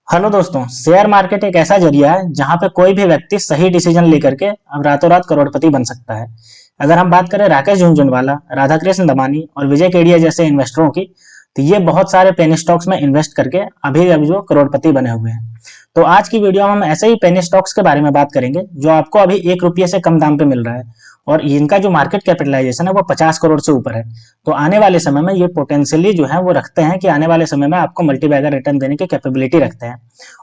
Hello दोस्तों, share market एक ऐसा जरिया है जहां पे कोई भी व्यक्ति सही डिसीजन लेकर के अब रातों रात करोड़पति बन सकता है। अगर हम बात करें राकेश झुनझुनवाला, राधाकृष्ण दमानी और विजय केडिया जैसे इन्वेस्टरों की, तो ये बहुत सारे पेनी स्टॉक्स में इन्वेस्ट करके अभी अभी जो करोड़पति बने हुए हैं। तो आज की वीडियो में हम ऐसे ही पेनी स्टॉक्स के बारे में बात करेंगे जो आपको अभी 1 रुपये से कम दाम पे मिल रहा है और इनका जो मार्केट कैपिटलाइजेशन है वो 50 करोड़ से ऊपर है। तो आने वाले समय में ये पोटेंशियली जो है वो रखते हैं कि आने वाले समय में आपको मल्टीबैगर रिटर्न देने की कैपेबिलिटी रखते हैं।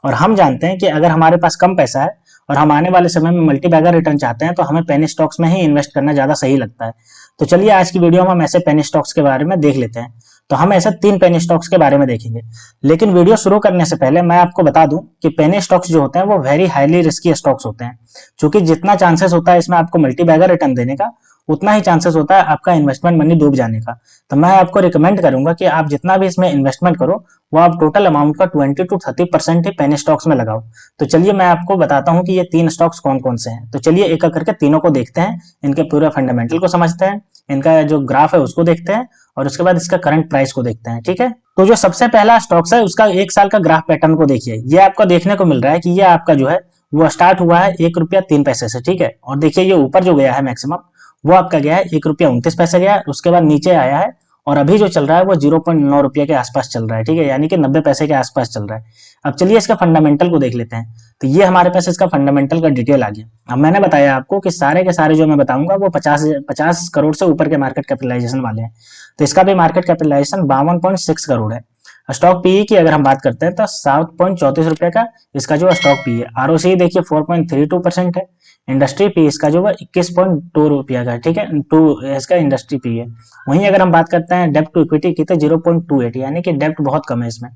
और हम जानते हैं कि अगर हमारे पास कम पैसा है और हम आने वाले समय में मल्टीबैगर रिटर्न चाहते हैं तो हमें पेनी स्टॉक्स में ही इन्वेस्ट करना ज्यादा सही लगता है। तो चलिए आज की वीडियो में हम ऐसे पेनी स्टॉक्स के बारे में देख लेते हैं। तो हम ऐसे 3 पेनी स्टॉक्स के बारे में देखेंगे। लेकिन वीडियो शुरू करने से पहले मैं आपको बता दूं कि पेनी स्टॉक्स जो होते हैं वो वेरी हाईली रिस्की स्टॉक्स होते हैं। क्योंकि जितना चांसेस होता है इसमें आपको मल्टीबैगर रिटर्न देने का, उतना ही चांसेस होता है आपका इन्वेस्टमेंट मनी डूब जाने का। तो मैं आपको रिकमेंड करूंगा कि आप जितना भी इसमें इन्वेस्टमेंट करो वो आप टोटल अमाउंट का 20 to 30% ही पेनी स्टॉक्स में लगाओ। तो चलिए मैं आपको बताता हूँ कि ये 3 स्टॉक्स कौन कौन से हैं। तो चलिए एक एक करके तीनों को देखते हैं, इनके पूरे फंडामेंटल को समझते हैं, इनका जो ग्राफ है उसको देखते हैं और उसके बाद इसका करंट प्राइस को देखते हैं। ठीक है, तो जो सबसे पहला स्टॉक्स है उसका 1 साल का ग्राफ पैटर्न को देखिए। ये आपको देखने को मिल रहा है कि ये आपका जो है वो स्टार्ट हुआ है 1 रुपया 3 पैसे से। ठीक है, और देखिए ये ऊपर जो गया है मैक्सिमम वो आपका गया है 1 रुपया 29 पैसे गया है, उसके बाद नीचे आया है और अभी जो चल रहा है वो 0.9 रुपये के आसपास चल रहा है। ठीक है, यानी कि 90 पैसे के आसपास चल रहा है। अब चलिए इसका फंडामेंटल को देख लेते हैं। तो ये हमारे पास इसका फंडामेंटल का डिटेल आ गया। अब मैंने बताया आपको कि सारे के सारे जो मैं बताऊंगा वो 50 करोड़ से ऊपर के मार्केट कैपिटलाइजेशन वाले हैं। तो इसका भी मार्केट कैपिटलाइजेशन 52.6 करोड़ है। स्टॉक पीई की अगर हम बात करते हैं तो 7.34 रुपए का इसका जो स्टॉक पी है। आरओसी देखिए 4.32% है। इंडस्ट्री पी इसका जो है 21.2 रुपया का। ठीक है, 2 इसका इंडस्ट्री पी है। वहीं अगर हम बात करते हैं डेप्ट टू इक्विटी की तो 0.28, यानी कि डेप्ट बहुत कम है इसमें।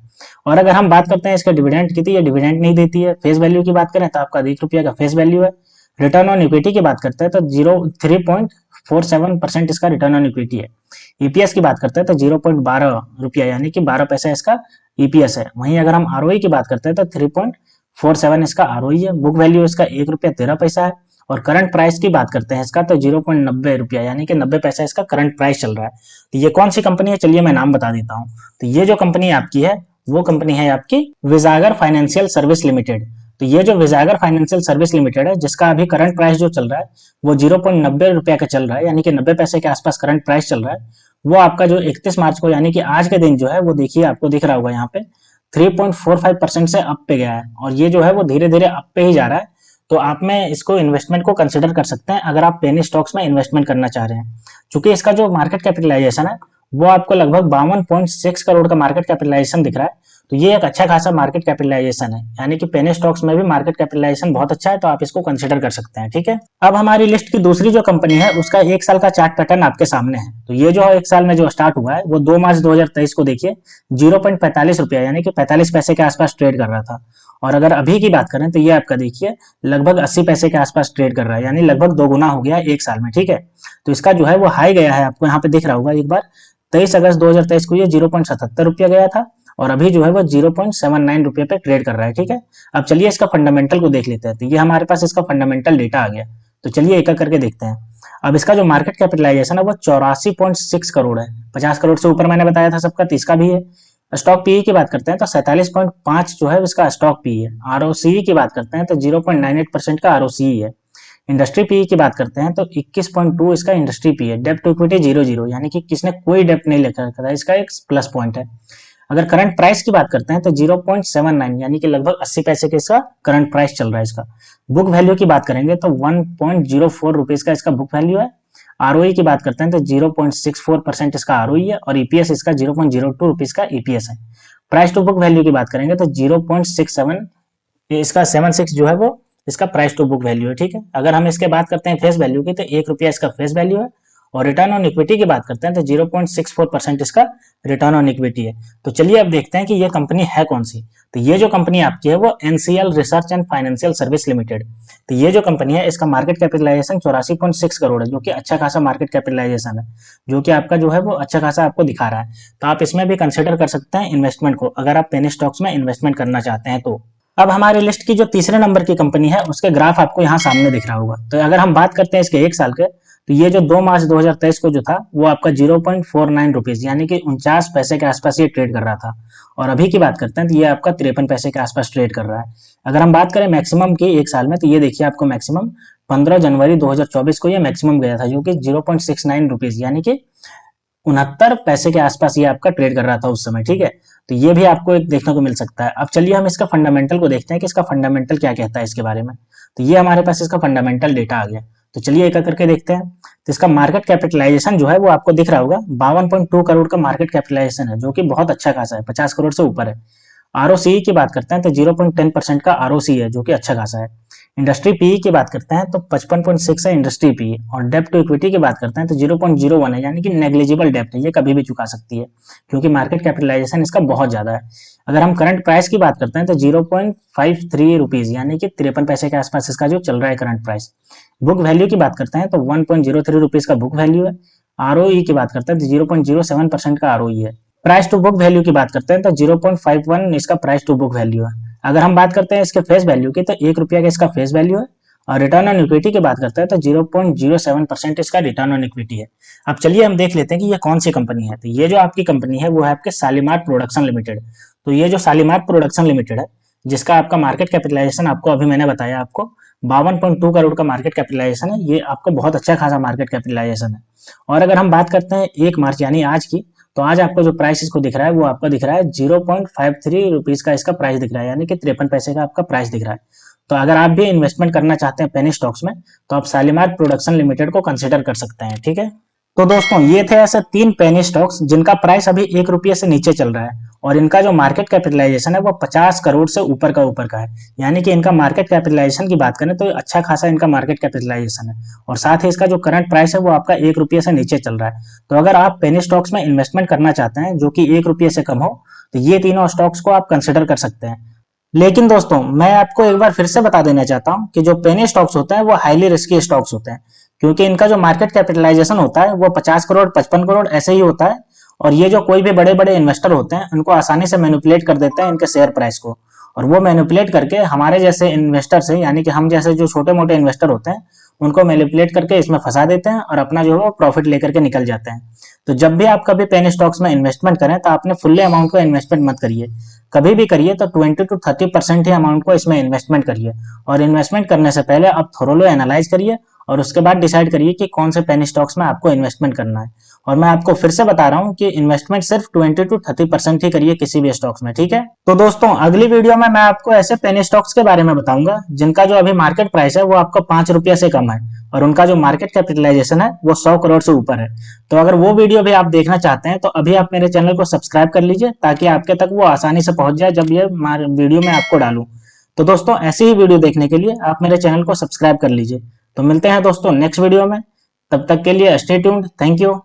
और अगर हम बात करते हैं इसके डिविडेंड की तो ये डिविडेंड नहीं देती है। फेस वैल्यू की बात करें तो आपका 1 रुपया का फेस वैल्यू है। रिटर्न ऑन इक्विटी की बात करते हैं तो 3.47% इसका रिटर्न ऑन इक्विटी है। ईपीएस की बात करते हैं तो 0.12 रुपया, यानी कि 12 पैसा इसका ईपीएस है। वहीं अगर हम आरओई की बात करते हैं तो 3.47 इसका आरओई है। बुक वैल्यू इसका 1 रुपया 13 पैसा है। और करंट प्राइस की बात करते हैं इसका तो 0.90 रुपया, यानी कि 90 पैसा इसका करंट प्राइस चल रहा है। तो ये कौन सी कंपनी है, चलिए मैं नाम बता देता हूँ। तो ये जो कंपनी आपकी है वो कंपनी है आपकी विजागर फाइनेंशियल सर्विस लिमिटेड। तो ये जो विजागर फाइनेंशियल सर्विस लिमिटेड है जिसका अभी करंट प्राइस जो चल रहा है वो 0.90 रुपया का चल रहा है, यानी कि 90 पैसे के आसपास करंट प्राइस चल रहा है। वो आपका जो 31 मार्च को, यानी कि आज के दिन जो है वो देखिए आपको दिख रहा होगा यहाँ पे 3.45% से अप पे गया है और ये जो है वो धीरे धीरे अप पे ही जा रहा है। तो आप में इसको इन्वेस्टमेंट को कंसिडर कर सकते हैं अगर आप पेनी स्टॉक्स में इन्वेस्टमेंट करना चाह रहे हैं। चूंकि इसका जो मार्केट कैपिटलाइजेशन है वो आपको लगभग 52.6 करोड़ का मार्केट कैपिटलाइजेशन दिख रहा है। तो ये एक अच्छा खासा मार्केट कैपिटलाइजेशन है, यानी कि पेनी स्टॉक्स में भी मार्केट कैपिटलाइजेशन बहुत अच्छा है, तो आप इसको कंसिडर कर सकते हैं। ठीक है, अब हमारी लिस्ट की दूसरी जो कंपनी है उसका 1 साल का चार्ट पैटर्न आपके सामने है। तो ये जो 1 साल में जो स्टार्ट हुआ है वो 2 मार्च 2023 को देखिए 0.45 रुपया, यानी कि 45 पैसे के आसपास ट्रेड कर रहा था। और अगर अभी की बात करें तो ये आपका देखिए लगभग 80 पैसे के आसपास ट्रेड कर रहा है, यानी लगभग 2 गुना हो गया 1 साल में। ठीक है, तो इसका जो है वो हाई गया है, आपको यहाँ पे दिख रहा होगा एक बार 23 अगस्त 2023 को ये 0.77 रुपया गया था और अभी जो है वो 0.79 रुपये पे ट्रेड कर रहा है। ठीक है, अब चलिए इसका फंडामेंटल को देख लेते हैं। तो ये हमारे पास इसका फंडामेंटल डेटा आ गया। तो चलिए एक एक करके देखते हैं। अब इसका जो मार्केट कैपिटलाइजेशन है वो 84.6 करोड़ है। 50 करोड़ से ऊपर मैंने बताया था सबका, 30 का भी है। स्टॉक पीई की बात करते हैं तो 47.5 जो है इसका स्टॉक पीई है। आरओसी की बात करते हैं तो 0.98% का आरओसी है। इंडस्ट्री पी की बात करते हैं तो 21.2 इसका इंडस्ट्री पी है। डेप्ट टू इक्विटी 0, यानी कि किसने कोई डेप्ट नहीं लेकर रखा था, इसका एक प्लस पॉइंट है। अगर करंट प्राइस की बात करते हैं तो 0.79, यानी कि लगभग 80 पैसे के इसका करंट प्राइस चल रहा है इसका। बुक वैल्यू की बात करेंगे तो 1.04 रुपीज का इसका बुक वैल्यू है। आरओई की बात करते हैं तो 0.64% इसका आरओई है और ईपीएस इसका 0.02 रुपीज का ईपीएस है। प्राइस टू बुक वैल्यू की बात करेंगे तो 0.67 इसका 76 जो है वो इसका प्राइस टू बुक वैल्यू है। ठीक है, अगर हम इसके बात करते हैं फेस वैल्यू की तो 1 रुपया इसका फेस वैल्यू है। और रिटर्न ऑन इक्विटी की बात करते हैं तो 0.64% इसका रिटर्न ऑन इक्विटी है। तो चलिए अब देखते हैं कि ये कंपनी है कौन सी। तो ये जो कंपनी आपकी है वो NCL research and financial service limited. तो ये जो कंपनी है इसका मार्केट कैपिटलाइजेशन 84.6 करोड़ है, जो कि अच्छा खासा मार्केट कैपिटलाइजेशन है, जो कि आपका जो है वो अच्छा खासा आपको दिखा रहा है। तो आप इसमें भी कंसिडर कर सकते हैं इन्वेस्टमेंट को, अगर आप पेनी स्टॉक्स में इन्वेस्टमेंट करना चाहते हैं तो। अब हमारी लिस्ट की जो तीसरे नंबर की कंपनी है उसके ग्राफ आपको यहाँ सामने दिख रहा होगा। तो अगर हम बात करते हैं इसके 1 साल के, तो ये जो 2 मार्च 2023 को जो था वो आपका 0.49 रुपीज यानी कि 49 पैसे के आसपास ये ट्रेड कर रहा था। और अभी की बात करते हैं तो ये आपका 53 पैसे के आसपास ट्रेड कर रहा है। अगर हम बात करें मैक्सिमम की एक साल में, तो ये देखिए आपको मैक्सिमम 15 जनवरी 2024 को ये मैक्सिमम गया था, जो कि 0.69 रुपीज यानी कि 69 पैसे के आसपास ये आपका ट्रेड कर रहा था उस समय, ठीक है। तो ये भी आपको एक देखने को मिल सकता है। अब चलिए हम इसका फंडामेंटल को देखते हैं कि इसका फंडामेंटल क्या कहता है इसके बारे में। तो ये हमारे पास इसका फंडामेंटल डेटा आ गया। तो चलिए एक एक करके देखते हैं। तो इसका मार्केट कैपिटलाइजेशन जो है वो आपको दिख रहा होगा, 52.2 करोड़ का मार्केट कैपिटलाइजेशन है, जो कि बहुत अच्छा खासा है, 50 करोड़ से ऊपर है। आरओसीई की बात करते हैं तो 0.10% का आरओसी है, जो कि अच्छा खासा है। इंडस्ट्री पीई की बात करते हैं तो 55.6 है इंडस्ट्री पीई। और डेप्ट टू इक्विटी की बात करते हैं तो 0.01 है, यानी कि नेग्लिजिबल डेप्ट है, ये कभी भी चुका सकती है, क्योंकि मार्केट कैपिटलाइजेशन इसका बहुत ज्यादा है। अगर हम करंट प्राइस की बात करते हैं तो 0.53 रुपीज यानी कि 53 पैसे के आसपास इसका जो चल रहा है करंट प्राइस। बुक वैल्यू की बात करते हैं तो 1.03 रुपीज का बुक वैल्यू है। आरओई की बात करते हैं तो 0.07% का आरओई है। प्राइस टू बुक वैल्यू की बात करते हैं तो 0.51 इसका प्राइस टू बुक वैल्यू है। अगर हम बात करते हैं इसके फेस वैल्यू की, तो 1 रुपया का इसका फेस वैल्यू है। और रिटर्न ऑन इक्विटी की बात करते हैं तो 0.07% इसका रिटर्न ऑन इक्विटी है। अब चलिए हम देख लेते हैं कि ये कौन सी कंपनी है। तो ये जो आपकी कंपनी है वो है आपके शालीमार प्रोडक्शन लिमिटेड। तो ये जो शालीमार प्रोडक्शन लिमिटेड है, जिसका आपका मार्केट कैपिटलाइजेशन आपको अभी मैंने बताया आपको 52.2 करोड़ का मार्केट कैपिटलाइजेशन है, ये आपका बहुत अच्छा खासा मार्केट कैपिटलाइजेशन है। और अगर हम बात करते हैं 1 मार्च यानी आज की, तो आज आपको जो प्राइस इसको दिख रहा है वो आपका दिख रहा है 0.53 रुपीज का इसका प्राइस दिख रहा है, यानी कि 53 पैसे का आपका प्राइस दिख रहा है। तो अगर आप भी इन्वेस्टमेंट करना चाहते हैं पेनी स्टॉक्स में, तो आप शालीमार प्रोडक्शन लिमिटेड को कंसिडर कर सकते हैं, ठीक है। तो दोस्तों ये थे ऐसे 3 पेनी स्टॉक्स जिनका प्राइस अभी 1 रुपये से नीचे चल रहा है, और इनका जो मार्केट कैपिटलाइजेशन है वो 50 करोड़ से ऊपर का है। यानी कि इनका मार्केट कैपिटलाइजेशन की बात करें तो अच्छा खासा इनका मार्केट कैपिटलाइजेशन है। और साथ ही इसका जो करंट प्राइस है वो आपका 1 रुपये से नीचे चल रहा है। तो अगर आप पेनी स्टॉक्स में इन्वेस्टमेंट करना चाहते हैं जो कि 1 रुपये से कम हो, तो ये तीनों स्टॉक्स को आप कंसिडर कर सकते हैं। लेकिन दोस्तों मैं आपको एक बार फिर से बता देना चाहता हूं कि जो पेनी स्टॉक्स होते हैं वो हाईली रिस्की स्टॉक्स होते हैं, क्योंकि इनका जो मार्केट कैपिटलाइजेशन होता है वो 50 करोड़ 55 करोड़ ऐसे ही होता है। और ये जो कोई भी बड़े बड़े इन्वेस्टर होते हैं उनको आसानी से मैनिपुलेट कर देते हैं इनके शेयर प्राइस को, और वो मैनिपुलेट करके हमारे जैसे इन्वेस्टर से, यानी कि हम जैसे जो छोटे मोटे इन्वेस्टर होते हैं उनको मैनिपुलेट करके इसमें फंसा देते हैं और अपना जो है वो प्रॉफिट लेकर के निकल जाते हैं। तो जब भी आप कभी पेनी स्टॉक्स में इन्वेस्टमेंट करें तो आपने फुल्ली अमाउंट को इन्वेस्टमेंट मत करिए। कभी भी करिए तो 20 to 30% ही अमाउंट को इसमें इन्वेस्टमेंट करिए। और इन्वेस्टमेंट करने से पहले आप थोरोली एनालाइज करिए और उसके बाद डिसाइड करिए कि कौन से पेनी स्टॉक्स में आपको इन्वेस्टमेंट करना है। और मैं आपको फिर से बता रहा हूं कि इन्वेस्टमेंट सिर्फ 20 to 30% ही करिए किसी भी स्टॉक्स में, ठीक है। तो दोस्तों अगली वीडियो में मैं आपको ऐसे पेनी स्टॉक्स के बारे में बताऊंगा जिनका जो अभी मार्केट प्राइस है वो आपका 5 रुपये से कम है, और उनका जो मार्केट कैपिटलाइजेशन है वो 100 करोड़ से ऊपर है। तो अगर वो वीडियो भी आप देखना चाहते हैं तो अभी आप मेरे चैनल को सब्सक्राइब कर लीजिए, ताकि आपके तक वो आसानी से पहुंच जाए जब ये वीडियो मैं आपको डालूं। तो दोस्तों ऐसी ही वीडियो देखने के लिए आप मेरे चैनल को सब्सक्राइब कर लीजिए। तो मिलते हैं दोस्तों नेक्स्ट वीडियो में, तब तक के लिए स्टे ट्यून्ड, थैंक यू।